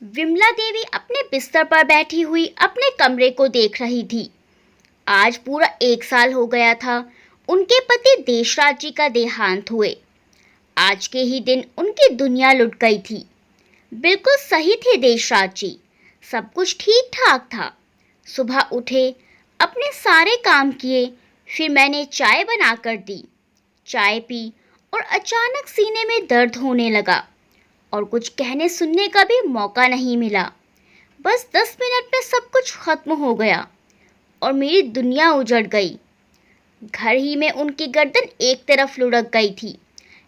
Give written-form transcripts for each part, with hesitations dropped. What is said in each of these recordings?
विमला देवी अपने बिस्तर पर बैठी हुई अपने कमरे को देख रही थी। आज पूरा 1 साल हो गया था उनके पति देशराज जी का देहांत हुए। आज के ही दिन उनकी दुनिया लुट गई थी। बिल्कुल सही थे देशराज जी, सब कुछ ठीक ठाक था। सुबह उठे, अपने सारे काम किए, फिर मैंने चाय बनाकर दी। चाय पी और अचानक सीने में दर्द होने लगा और कुछ कहने सुनने का भी मौका नहीं मिला। बस 10 मिनट में सब कुछ खत्म हो गया और मेरी दुनिया उजड़ गई। घर ही में उनकी गर्दन एक तरफ लुढ़क गई थी,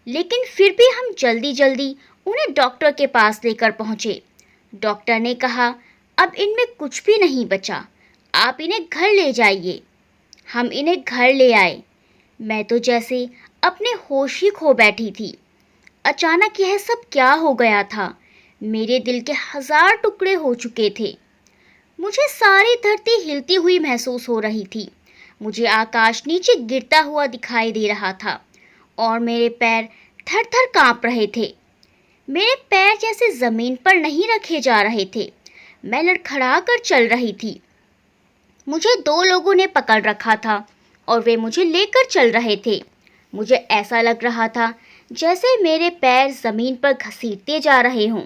लेकिन फिर भी हम जल्दी जल्दी उन्हें डॉक्टर के पास लेकर पहुंचे। डॉक्टर ने कहा, अब इनमें कुछ भी नहीं बचा, आप इन्हें घर ले जाइए। हम इन्हें घर ले आए। मैं तो जैसे अपने होश ही खो बैठी थी। अचानक यह सब क्या हो गया था। मेरे दिल के 1000 टुकड़े हो चुके थे। मुझे सारी धरती हिलती हुई महसूस हो रही थी। मुझे आकाश नीचे गिरता हुआ दिखाई दे रहा था और मेरे पैर थर थर कांप रहे थे। मेरे पैर जैसे जमीन पर नहीं रखे जा रहे थे। मैं लड़खड़ा कर चल रही थी। मुझे 2 लोगों ने पकड़ रखा था और वे मुझे लेकर चल रहे थे। मुझे ऐसा लग रहा था जैसे मेरे पैर जमीन पर घसीटते जा रहे हों।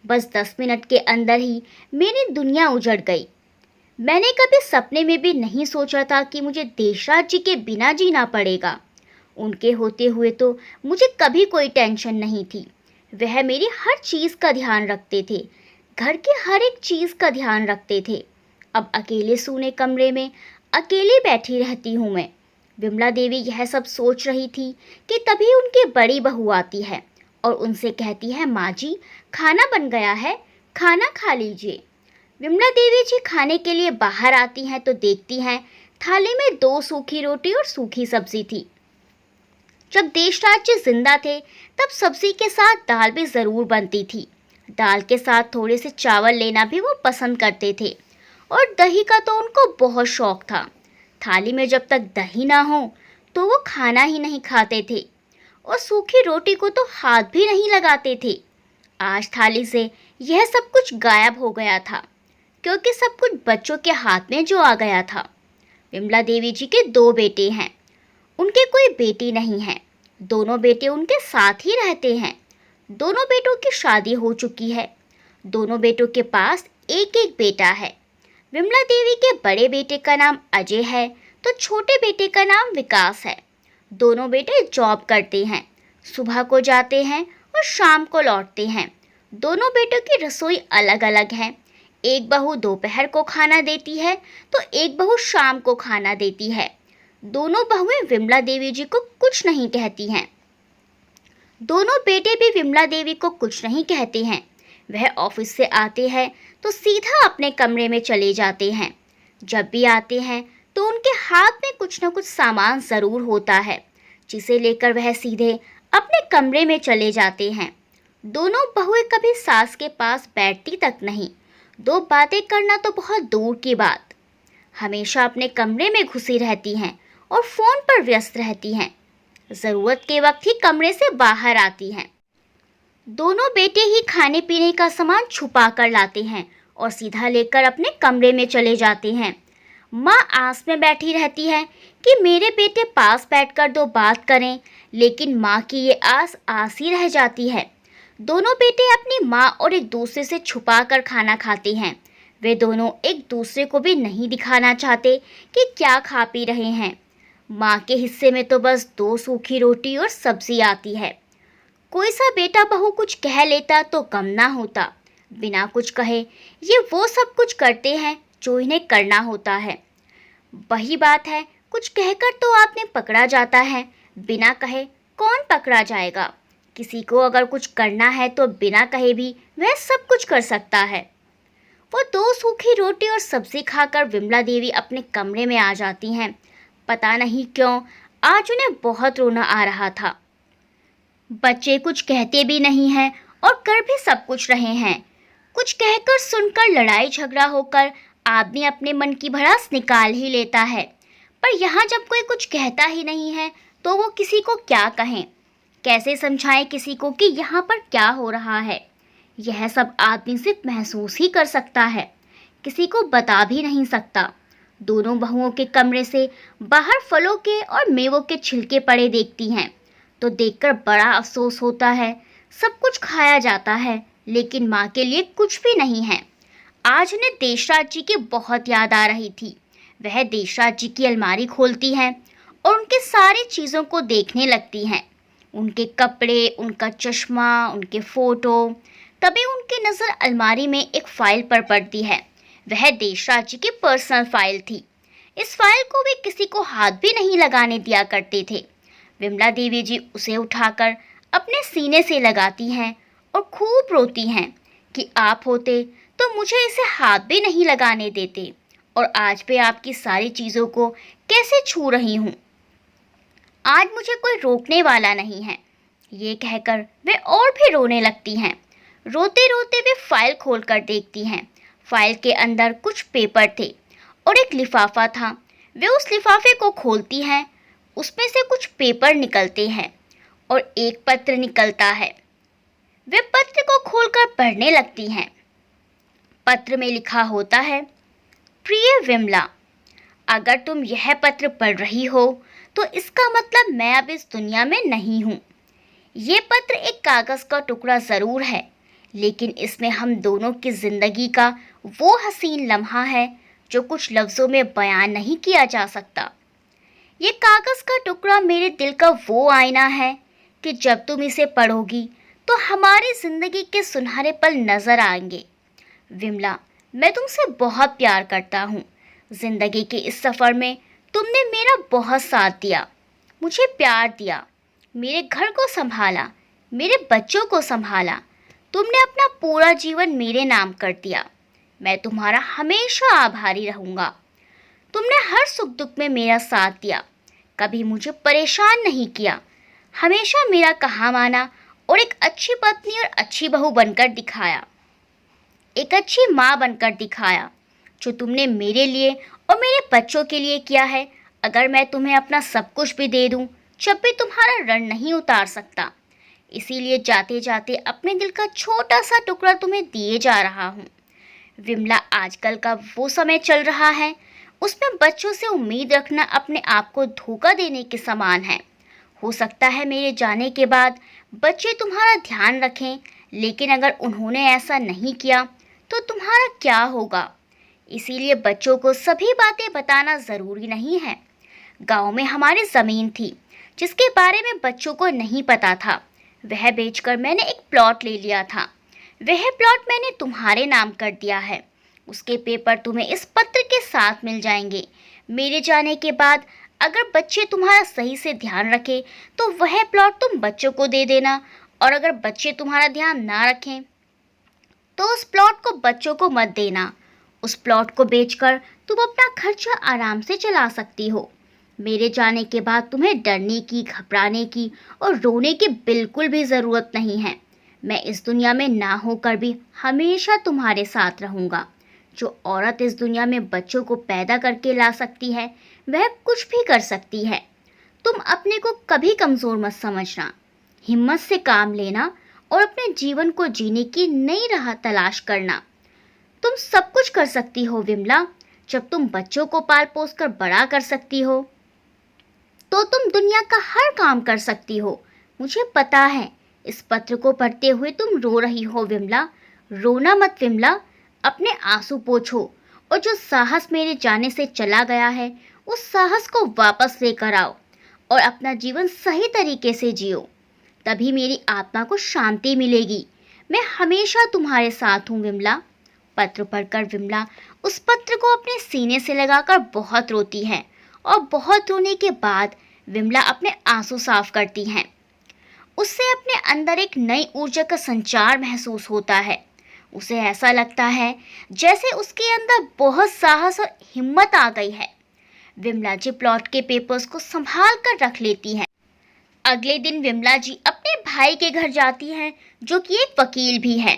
बस 10 मिनट के अंदर ही मेरी दुनिया उजड़ गई। मैंने कभी सपने में भी नहीं सोचा था कि मुझे देशराज जी के बिना जीना पड़ेगा। उनके होते हुए तो मुझे कभी कोई टेंशन नहीं थी। वह मेरी हर चीज़ का ध्यान रखते थे, घर की हर एक चीज़ का ध्यान रखते थे। अब अकेले सूने कमरे में अकेली बैठी रहती हूँ मैं। विमला देवी यह सब सोच रही थी कि तभी उनकी बड़ी बहू आती है और उनसे कहती है, माँ जी खाना बन गया है, खाना खा लीजिए। विमला देवी जी खाने के लिए बाहर आती हैं तो देखती हैं थाली में 2 सूखी रोटी और सूखी सब्जी थी। जब देशराज जी जिंदा थे तब सब्जी के साथ दाल भी ज़रूर बनती थी। दाल के साथ थोड़े से चावल लेना भी वो पसंद करते थे और दही का तो उनको बहुत शौक था। थाली में जब तक दही ना हो तो वो खाना ही नहीं खाते थे और सूखी रोटी को तो हाथ भी नहीं लगाते थे। आज थाली से यह सब कुछ गायब हो गया था क्योंकि सब कुछ बच्चों के हाथ में जो आ गया था। विमला देवी जी के 2 बेटे हैं, उनके कोई बेटी नहीं है। दोनों बेटे उनके साथ ही रहते हैं। दोनों बेटों की शादी हो चुकी है। दोनों बेटों के पास एक एक बेटा है। विमला देवी के बड़े बेटे का नाम अजय है तो छोटे बेटे का नाम विकास है। दोनों बेटे जॉब करते हैं, सुबह को जाते हैं और शाम को लौटते हैं। दोनों बेटों की रसोई अलग अलग है। एक बहू दोपहर को खाना देती है तो एक बहू शाम को खाना देती है। दोनों बहुएं विमला देवी जी को कुछ नहीं कहती हैं। दोनों बेटे भी विमला देवी को कुछ नहीं कहते हैं। वह ऑफिस से आते हैं तो सीधा अपने कमरे में चले जाते हैं। जब भी आते हैं तो उनके हाथ में कुछ न कुछ सामान ज़रूर होता है, जिसे लेकर वह सीधे अपने कमरे में चले जाते हैं। दोनों बहुएं कभी सास के पास बैठती तक नहीं। 2 बातें करना तो बहुत दूर की बात। हमेशा अपने कमरे में घुसी रहती हैं और फ़ोन पर व्यस्त रहती हैं। ज़रूरत के वक्त ही कमरे से बाहर आती हैं। दोनों बेटे ही खाने पीने का सामान छुपा कर लाते हैं और सीधा लेकर अपने कमरे में चले जाते हैं। माँ आस में बैठी रहती है कि मेरे बेटे पास बैठकर 2 बात करें, लेकिन माँ की ये आस आस ही रह जाती है। दोनों बेटे अपनी माँ और एक दूसरे से छुपा कर खाना खाते हैं। वे दोनों एक दूसरे को भी नहीं दिखाना चाहते कि क्या खा पी रहे हैं। माँ के हिस्से में तो बस 2 सूखी रोटी और सब्जी आती है। कोई सा बेटा बहू कुछ कह लेता तो कम ना होता। बिना कुछ कहे ये वो सब कुछ करते हैं जो इन्हें करना होता है। वही बात है, कुछ कहकर तो आपने पकड़ा जाता है, बिना कहे कौन पकड़ा जाएगा। किसी को अगर कुछ करना है तो बिना कहे भी वह सब कुछ कर सकता है। वो 2 सूखी रोटी और सब्जी खाकर विमला देवी अपने कमरे में आ जाती हैं। पता नहीं क्यों आज उन्हें बहुत रोना आ रहा था। बच्चे कुछ कहते भी नहीं हैं और कर भी सब कुछ रहे हैं। कुछ कहकर सुनकर लड़ाई झगड़ा होकर आदमी अपने मन की भड़ास निकाल ही लेता है, पर यहाँ जब कोई कुछ कहता ही नहीं है तो वो किसी को क्या कहें, कैसे समझाएं किसी को कि यहाँ पर क्या हो रहा है। यह सब आदमी सिर्फ महसूस ही कर सकता है, किसी को बता भी नहीं सकता। दोनों बहुओं के कमरे से बाहर फलों के और मेवों के छिलके पड़े देखती हैं तो देखकर बड़ा अफसोस होता है। सब कुछ खाया जाता है लेकिन माँ के लिए कुछ भी नहीं है। आज उन्हें देशराज जी की बहुत याद आ रही थी। वह देशराज जी की अलमारी खोलती हैं और उनके सारी चीज़ों को देखने लगती हैं, उनके कपड़े, उनका चश्मा, उनके फोटो। तभी उनकी नज़र अलमारी में एक फाइल पर पड़ती है। वह देशराज जी की पर्सनल फाइल थी। इस फाइल को वे किसी को हाथ भी नहीं लगाने दिया करते थे। विमला देवी जी उसे उठाकर अपने सीने से लगाती हैं और खूब रोती हैं कि आप होते तो मुझे इसे हाथ भी नहीं लगाने देते और आज मैं आपकी सारी चीज़ों को कैसे छू रही हूँ। आज मुझे कोई रोकने वाला नहीं है। ये कहकर वे और भी रोने लगती हैं। रोते रोते वे फाइल खोलकर देखती हैं। फाइल के अंदर कुछ पेपर थे और एक लिफाफा था। वे उस लिफाफे को खोलती हैं। उसमें से कुछ पेपर निकलते हैं और एक पत्र निकलता है। वे पत्र को खोलकर पढ़ने लगती हैं। पत्र में लिखा होता है, प्रिय विमला, अगर तुम यह पत्र पढ़ रही हो तो इसका मतलब मैं अब इस दुनिया में नहीं हूँ। ये पत्र एक कागज़ का टुकड़ा ज़रूर है, लेकिन इसमें हम दोनों की ज़िंदगी का वो हसीन लम्हा है जो कुछ लफ्ज़ों में बयान नहीं किया जा सकता। ये कागज़ का टुकड़ा मेरे दिल का वो आईना है कि जब तुम इसे पढ़ोगी तो हमारी ज़िंदगी के सुनहरे पल नज़र आएंगे। विमला, मैं तुमसे बहुत प्यार करता हूँ। ज़िंदगी के इस सफ़र में तुमने मेरा बहुत साथ दिया, मुझे प्यार दिया, मेरे घर को संभाला, मेरे बच्चों को संभाला। तुमने अपना पूरा जीवन मेरे नाम कर दिया। मैं तुम्हारा हमेशा आभारी रहूँगा। तुमने हर सुख दुख में मेरा साथ दिया, कभी मुझे परेशान नहीं किया, हमेशा मेरा कहा माना और एक अच्छी पत्नी और अच्छी बहू बनकर दिखाया, एक अच्छी माँ बनकर दिखाया। जो तुमने मेरे लिए और मेरे बच्चों के लिए किया है, अगर मैं तुम्हें अपना सब कुछ भी दे दूँ, जब भी तुम्हारा रण नहीं उतार सकता। इसीलिए जाते जाते अपने दिल का छोटा सा टुकड़ा तुम्हें दिए जा रहा हूँ। विमला, आजकल का वो समय चल रहा है, उसमें बच्चों से उम्मीद रखना अपने आप को धोखा देने के समान है। हो सकता है मेरे जाने के बाद बच्चे तुम्हारा ध्यान रखें, लेकिन अगर उन्होंने ऐसा नहीं किया तो तुम्हारा क्या होगा। इसीलिए बच्चों को सभी बातें बताना ज़रूरी नहीं है। गांव में हमारी ज़मीन थी जिसके बारे में बच्चों को नहीं पता था। वह बेचकर मैंने एक प्लॉट ले लिया था। वह प्लॉट मैंने तुम्हारे नाम कर दिया है। उसके पेपर तुम्हें इस पत्र के साथ मिल जाएंगे। मेरे जाने के बाद अगर बच्चे तुम्हारा सही से ध्यान रखें तो वह प्लॉट तुम बच्चों को दे देना, और अगर बच्चे तुम्हारा ध्यान ना रखें तो उस प्लॉट को बच्चों को मत देना। उस प्लॉट को बेचकर तुम अपना खर्चा आराम से चला सकती हो। मेरे जाने के बाद तुम्हें डरने की, घबराने की और रोने की बिल्कुल भी ज़रूरत नहीं है। मैं इस दुनिया में ना होकर भी हमेशा तुम्हारे साथ रहूँगा। जो औरत इस दुनिया में बच्चों को पैदा करके ला सकती है, वह कुछ भी कर सकती है। तुम अपने को कभी कमज़ोर मत समझना। हिम्मत से काम लेना और अपने जीवन को जीने की नई राह तलाश करना। तुम सब कुछ कर सकती हो विमला। जब तुम बच्चों को पाल पोस कर बड़ा कर सकती हो तो तुम दुनिया का हर काम कर सकती हो। मुझे पता है इस पत्र को पढ़ते हुए तुम रो रही हो विमला। रोना मत विमला, अपने आंसू पोंछो और जो साहस मेरे जाने से चला गया है उस साहस को वापस लेकर आओ और अपना जीवन सही तरीके से जियो। तभी मेरी आत्मा को शांति मिलेगी। मैं हमेशा तुम्हारे साथ हूँ विमला। पत्र पढ़कर विमला उस पत्र को अपने सीने से लगाकर बहुत रोती है और बहुत रोने के बाद विमला अपने आंसू साफ करती हैं। उससे अपने अंदर एक नई ऊर्जा का संचार महसूस होता है। उसे ऐसा लगता है जैसे उसके अंदर बहुत साहस और हिम्मत आ गई है। विमला जी प्लॉट के पेपर्स को संभाल कर रख लेती हैं। अगले दिन विमला जी अपने भाई के घर जाती हैं, जो कि एक वकील भी है।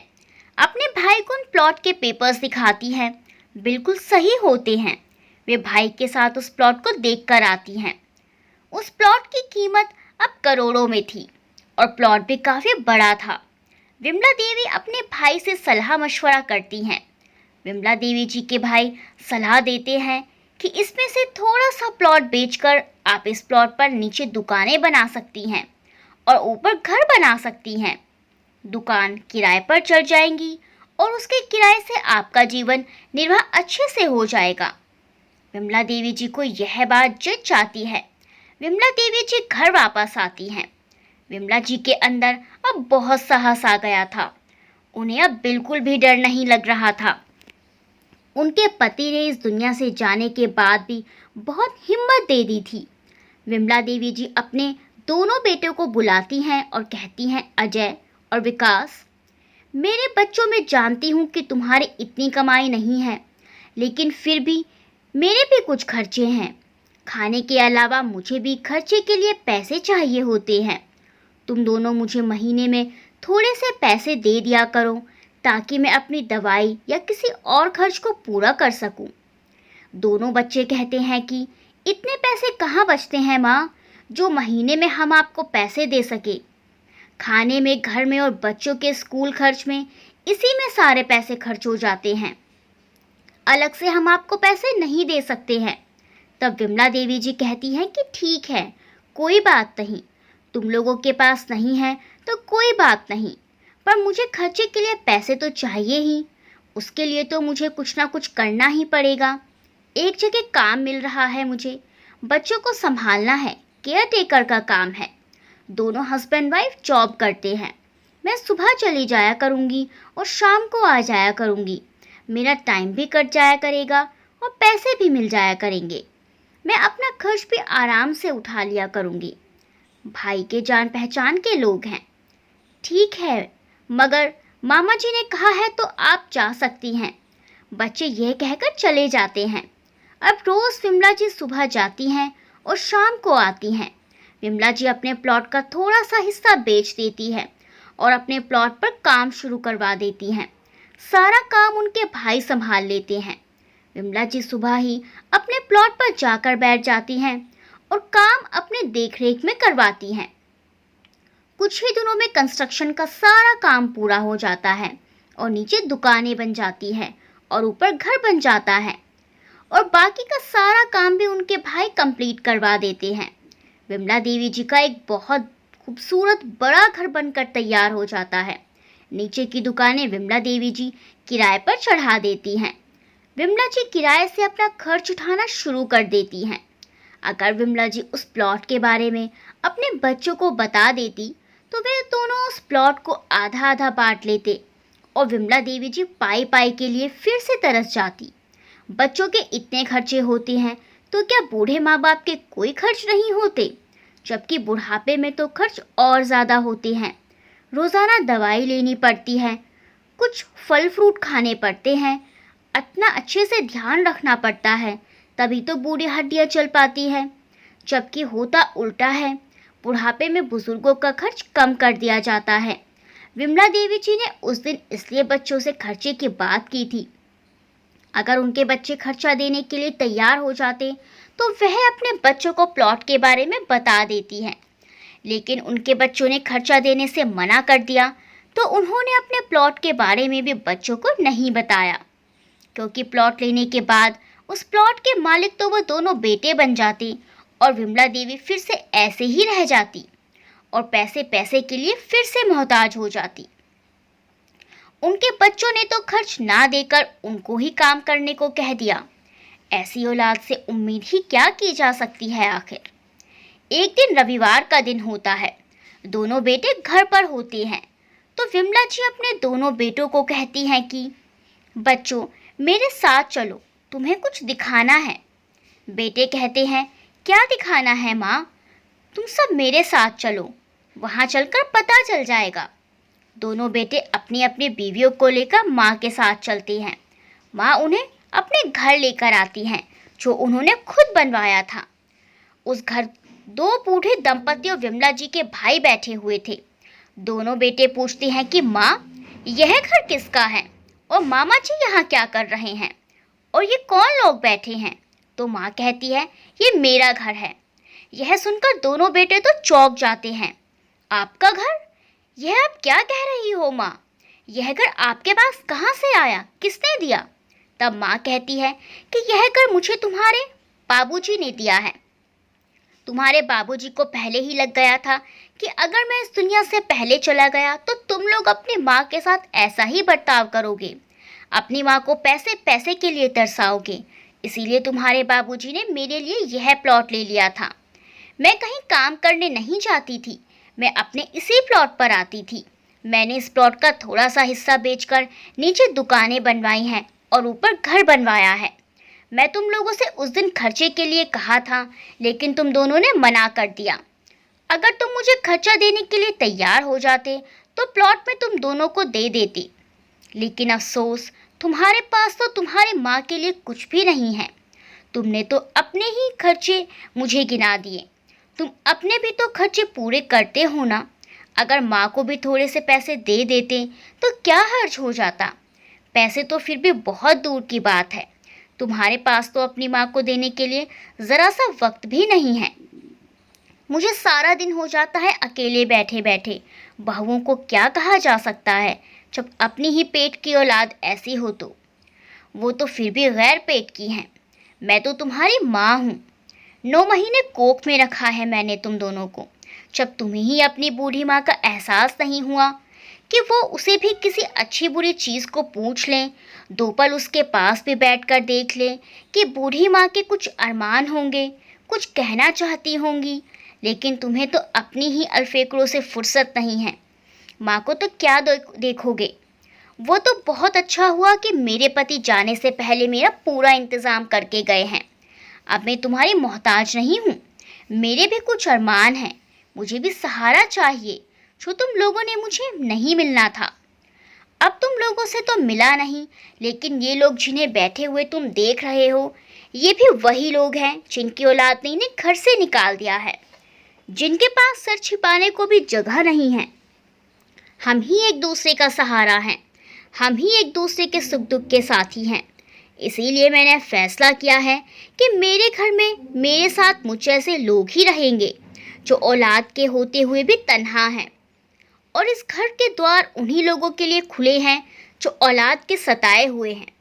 अपने भाई को उन प्लॉट के पेपर्स दिखाती हैं। बिल्कुल सही होते हैं। वे भाई के साथ उस प्लॉट को देख कर आती हैं। उस प्लॉट की कीमत अब करोड़ों में थी और प्लॉट भी काफ़ी बड़ा था। विमला देवी अपने भाई से सलाह मशवरा करती हैं। विमला देवी जी के भाई सलाह देते हैं कि इसमें से थोड़ा सा प्लॉट बेचकर आप इस प्लॉट पर नीचे दुकानें बना सकती हैं और ऊपर घर बना सकती हैं। दुकान किराए पर चढ़ जाएंगी और उसके किराए से आपका जीवन निर्वाह अच्छे से हो जाएगा। विमला देवी जी को यह बात जच जाती है। विमला देवी जी घर वापस आती हैं। विमला जी के अंदर अब बहुत साहस आ गया था। उन्हें अब बिल्कुल भी डर नहीं लग रहा था। उनके पति ने इस दुनिया से जाने के बाद भी बहुत हिम्मत दे दी थी। विमला देवी जी अपने दोनों बेटों को बुलाती हैं और कहती हैं, अजय और विकास, मेरे बच्चों, मैं जानती हूँ कि तुम्हारी इतनी कमाई नहीं है, लेकिन फिर भी मेरे भी कुछ खर्चे हैं। खाने के अलावा मुझे भी खर्चे के लिए पैसे चाहिए होते हैं। तुम दोनों मुझे महीने में थोड़े से पैसे दे दिया करो ताकि मैं अपनी दवाई या किसी और खर्च को पूरा कर सकूं। दोनों बच्चे कहते हैं कि इतने पैसे कहाँ बचते हैं माँ, जो महीने में हम आपको पैसे दे सके। खाने में, घर में और बच्चों के स्कूल खर्च में, इसी में सारे पैसे खर्च हो जाते हैं। अलग से हम आपको पैसे नहीं दे सकते हैं। तब विमला देवी जी कहती हैं कि ठीक है, कोई बात नहीं, तुम लोगों के पास नहीं है तो कोई बात नहीं, पर मुझे खर्चे के लिए पैसे तो चाहिए ही। उसके लिए तो मुझे कुछ ना कुछ करना ही पड़ेगा। एक जगह काम मिल रहा है मुझे, बच्चों को संभालना है, केयर टेकर का काम है। दोनों हस्बैंड वाइफ जॉब करते हैं। मैं सुबह चली जाया करूँगी और शाम को आ जाया करूँगी। मेरा टाइम भी कट जाया करेगा और पैसे भी मिल जाया करेंगे। मैं अपना खर्च भी आराम से उठा लिया करूँगी। भाई के जान पहचान के लोग हैं। ठीक है, मगर मामा जी ने कहा है तो आप जा सकती हैं। बच्चे यह कहकर चले जाते हैं। अब रोज़ विमला जी सुबह जाती हैं और शाम को आती हैं। विमला जी अपने प्लॉट का थोड़ा सा हिस्सा बेच देती है और अपने प्लॉट पर काम शुरू करवा देती हैं। सारा काम उनके भाई संभाल लेते हैं। विमला जी सुबह ही अपने प्लॉट पर जाकर बैठ जाती हैं और काम अपने देखरेख में करवाती हैं। कुछ ही दिनों में कंस्ट्रक्शन का सारा काम पूरा हो जाता है और नीचे दुकानें बन जाती हैं और ऊपर घर बन जाता है और बाकी का सारा काम भी उनके भाई कंप्लीट करवा देते हैं। विमला देवी जी का एक बहुत खूबसूरत बड़ा घर बनकर तैयार हो जाता है। नीचे की दुकानें विमला देवी जी किराए पर चढ़ा देती हैं। विमला जी किराए से अपना खर्च उठाना शुरू कर देती हैं। अगर विमला जी उस प्लॉट के बारे में अपने बच्चों को बता देती तो वे दोनों उस प्लॉट को आधा आधा बांट लेते और विमला देवी जी पाई पाई के लिए फिर से तरस जाती। बच्चों के इतने खर्चे होते हैं तो क्या बूढ़े माँ बाप के कोई खर्च नहीं होते, जबकि बुढ़ापे में तो खर्च और ज़्यादा होते हैं। रोज़ाना दवाई लेनी पड़ती है, कुछ फल फ्रूट खाने पड़ते हैं, इतना अच्छे से ध्यान रखना पड़ता है, तभी तो बूढ़ी हड्डियाँ चल पाती है। जबकि होता उल्टा है, बुढ़ापे में बुजुर्गों का खर्च कम कर दिया जाता है। विमला देवी जी ने उस दिन इसलिए बच्चों से खर्चे की बात की थी। अगर उनके बच्चे खर्चा देने के लिए तैयार हो जाते तो वह अपने बच्चों को प्लॉट के बारे में बता देती हैं। लेकिन उनके बच्चों ने खर्चा देने से मना कर दिया तो उन्होंने अपने प्लॉट के बारे में भी बच्चों को नहीं बताया, क्योंकि प्लॉट लेने के बाद उस प्लॉट के मालिक तो वो दोनों बेटे बन जाते और विमला देवी फिर से ऐसे ही रह जाती और पैसे पैसे के लिए फिर से मोहताज हो जाती। उनके बच्चों ने तो खर्च ना देकर उनको ही काम करने को कह दिया। ऐसी औलाद से उम्मीद ही क्या की जा सकती है आखिर। एक दिन रविवार का दिन होता है। दोनों बेटे घर पर होते हैं तो विमला जी अपने दोनों बेटों को कहती हैं कि बच्चों, मेरे साथ चलो, तुम्हें कुछ दिखाना है। बेटे कहते हैं, क्या दिखाना है माँ? तुम सब मेरे साथ चलो, वहाँ चलकर पता चल जाएगा। दोनों बेटे अपनी अपनी बीवियों को लेकर माँ के साथ चलते हैं। माँ उन्हें अपने घर लेकर आती हैं जो उन्होंने खुद बनवाया था। उस घर दो बूढ़े दंपति और विमला जी के भाई बैठे हुए थे। दोनों बेटे पूछते हैं कि माँ, यह घर किसका है और मामा जी यहाँ क्या कर रहे हैं और ये कौन लोग बैठे हैं? तो माँ कहती है, ये मेरा घर है। यह सुनकर दोनों बेटे तो चौंक जाते हैं। आपका घर? यह आप क्या कह रही हो माँ? यह घर आपके पास कहाँ से आया? किसने दिया? तब माँ कहती है कि यह घर मुझे तुम्हारे बाबूजी ने दिया है। तुम्हारे बाबूजी को पहले ही लग गया था कि अगर मैं इस दुनिया से पहले चला गया तो तुम लोग अपनी माँ के साथ ऐसा ही बर्ताव करोगे, अपनी माँ को पैसे पैसे के लिए तरसाओगे। इसीलिए तुम्हारे बाबूजी ने मेरे लिए यह प्लॉट ले लिया था। मैं कहीं काम करने नहीं जाती थी, मैं अपने इसी प्लॉट पर आती थी। मैंने इस प्लॉट का थोड़ा सा हिस्सा बेचकर नीचे दुकानें बनवाई हैं और ऊपर घर बनवाया है। मैं तुम लोगों से उस दिन खर्चे के लिए कहा था, लेकिन तुम दोनों ने मना कर दिया। अगर तुम मुझे खर्चा देने के लिए तैयार हो जाते तो प्लॉट में तुम दोनों को दे देती, लेकिन अफसोस तुम्हारे पास तो तुम्हारी माँ के लिए कुछ भी नहीं है। तुमने तो अपने ही खर्चे मुझे गिना दिए। तुम अपने भी तो खर्चे पूरे करते हो ना। अगर माँ को भी थोड़े से पैसे दे देते तो क्या हर्ज हो जाता? पैसे तो फिर भी बहुत दूर की बात है। तुम्हारे पास तो अपनी माँ को देने के लिए ज़रा सा वक्त भी नहीं है। मुझे सारा दिन हो जाता है अकेले बैठे बैठे। बहुओं को क्या कहा जा सकता है जब अपनी ही पेट की औलाद ऐसी हो तो? वो तो फिर भी गैर पेट की हैं। मैं तो तुम्हारी माँ हूँ। 9 महीने कोख में रखा है मैंने तुम दोनों को। जब तुम्हें ही अपनी बूढ़ी माँ का एहसास नहीं हुआ कि वो उसे भी किसी अच्छी बुरी चीज़ को पूछ लें, 2 पल उसके पास भी बैठकर देख लें कि बूढ़ी माँ के कुछ अरमान होंगे, कुछ कहना चाहती होंगी, लेकिन तुम्हें तो अपनी ही अल्फेकड़ों से फुर्सत नहीं है। माँ को तो क्या देखोगे? वो तो बहुत अच्छा हुआ कि मेरे पति जाने से पहले मेरा पूरा इंतज़ाम करके गए हैं। अब मैं तुम्हारी मोहताज नहीं हूँ। मेरे भी कुछ अरमान हैं, मुझे भी सहारा चाहिए जो तुम लोगों ने मुझे नहीं मिलना था। अब तुम लोगों से तो मिला नहीं, लेकिन ये लोग जिन्हें बैठे हुए तुम देख रहे हो, ये भी वही लोग हैं जिनकी औलाद ने इन्हें घर से निकाल दिया है, जिनके पास सर छिपाने को भी जगह नहीं है। हम ही एक दूसरे का सहारा हैं, हम ही एक दूसरे के सुख दुख के साथी हैं। इसीलिए मैंने फैसला किया है कि मेरे घर में मेरे साथ मुझ जैसे लोग ही रहेंगे जो औलाद के होते हुए भी तन्हा हैं, और इस घर के द्वार उन्हीं लोगों के लिए खुले हैं जो औलाद के सताए हुए हैं।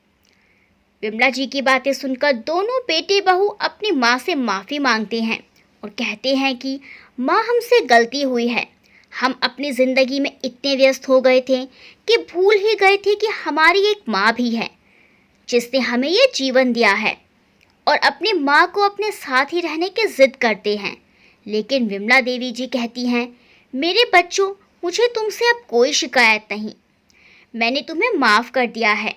विमला जी की बातें सुनकर दोनों बेटे बहू अपनी माँ से माफ़ी मांगते हैं और कहते हैं कि माँ, हमसे गलती हुई है। हम अपनी ज़िंदगी में इतने व्यस्त हो गए थे कि भूल ही गए थे कि हमारी एक माँ भी है जिसने हमें ये जीवन दिया है, और अपनी माँ को अपने साथ ही रहने की ज़िद करते हैं। लेकिन विमला देवी जी कहती हैं, मेरे बच्चों, मुझे तुमसे अब कोई शिकायत नहीं। मैंने तुम्हें माफ़ कर दिया है।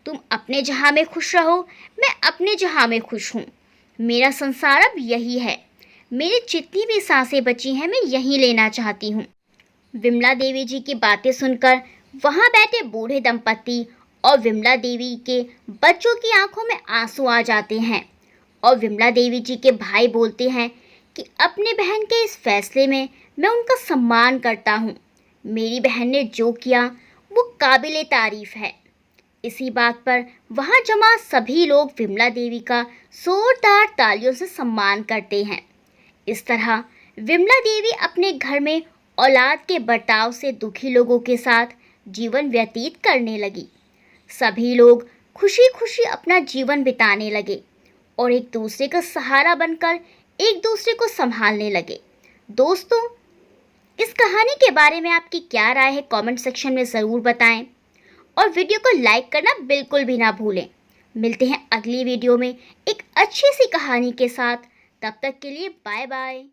तुम अपने जहाँ में खुश रहो, मैं अपने जहाँ में खुश हूँ। मेरा संसार अब यही है। मेरी जितनी भी सांसें बची हैं मैं यहीं लेना चाहती हूँ। विमला देवी जी की बातें सुनकर वहाँ बैठे बूढ़े दंपति और विमला देवी के बच्चों की आंखों में आंसू आ जाते हैं, और विमला देवी जी के भाई बोलते हैं कि अपने बहन के इस फैसले में मैं उनका सम्मान करता हूँ। मेरी बहन ने जो किया वो काबिले तारीफ है। इसी बात पर वहाँ जमा सभी लोग विमला देवी का जोरदार तालियों से सम्मान करते हैं। इस तरह विमला देवी अपने घर में औलाद के बर्ताव से दुखी लोगों के साथ जीवन व्यतीत करने लगी। सभी लोग खुशी खुशी अपना जीवन बिताने लगे और एक दूसरे का सहारा बनकर एक दूसरे को संभालने लगे। दोस्तों, इस कहानी के बारे में आपकी क्या राय है कमेंट सेक्शन में ज़रूर बताएं, और वीडियो को लाइक करना बिल्कुल भी ना भूलें। मिलते हैं अगली वीडियो में एक अच्छी सी कहानी के साथ। तब तक के लिए बाय बाय।